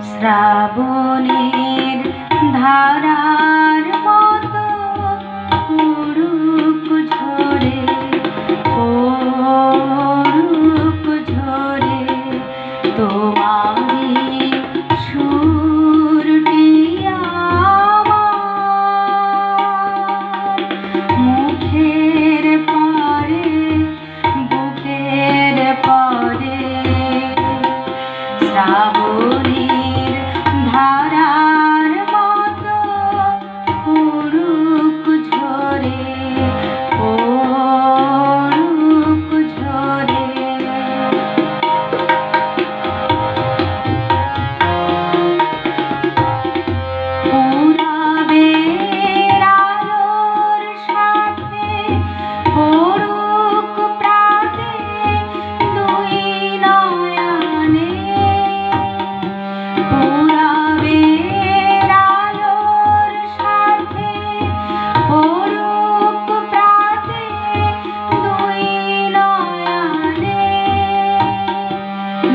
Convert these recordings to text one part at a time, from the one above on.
শ্রাবণের ধারার মতো পড়ুক ঝরে, পড়ুক ঝরে তোমারই সুরটি আমার মুখের পরে, বুকের পরে। শ্রাবণের ধারার মতো পড়ুক ঝরে, পড়ুক ঝরে। পূরবের আলোর সাথে পড়ুক প্রাতে দুই নয়নে। পূরবের আলোর সাথে পড়ুক প্রাতে দুই নয়নে।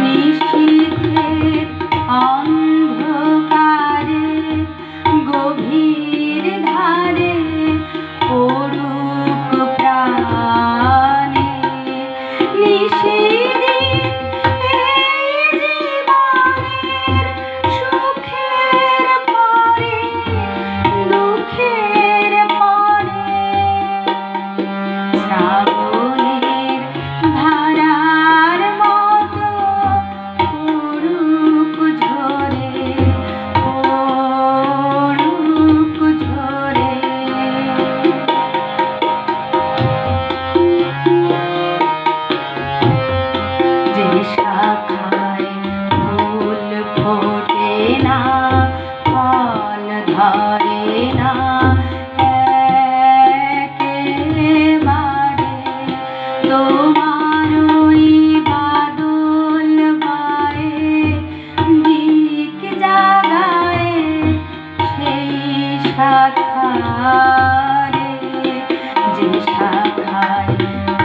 নিশীথের অন্ধকারে গভীর ধারে পড়ুক প্রাণে। নিশিদিন এই জীবনের সুখের পরে, দুঃখের পরে। শ্রাবণের ধারার মতো পড়ুক ঝরে, পড়ুক ঝরে। যে শাখায় ফুল ফোটে না, ফল ধরে না একেবারে, তোমার ওই বাদল বায়ে দিক জাগায় সেই শাখারে। যে শাখায়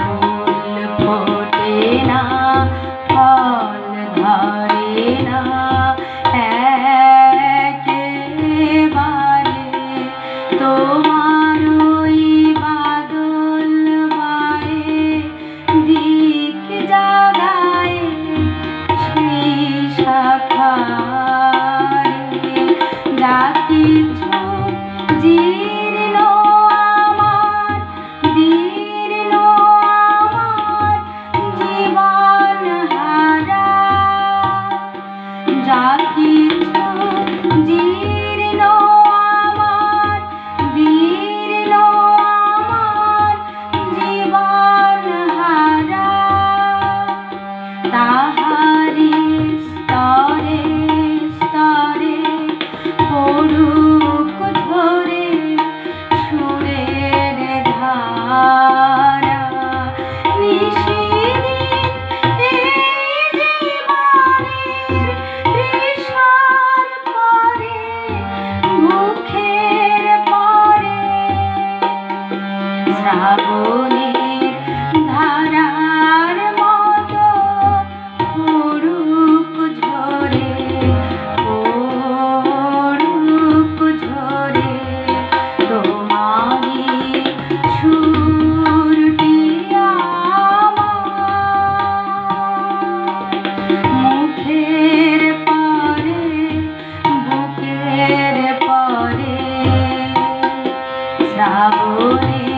ফুল ফোটে না, ফল ধরে না একেবারে, তোমার ওই বাদল বায়ে দিক জাগায় সেই শাখারে। যা কিছু জীর্ণ আমার, দীর্ণ আমার জীবন হারা। যা কিছু জীর্ণ আমার, দীর্ণ আমার জীবন হারা। তাহারি স্তরে স্তরে পড়ুক ঝরে সুরের ধারা। নিশিদিন এই জীবনের তৃষার পরে, মুখের পরে। শ্রাবণের ধারার মতো পড়ুক ঝরে, পড়ুক ঝরে তোমারই সুরটি আমার মুখের পরে, বুকের পরে। শ্রাবণের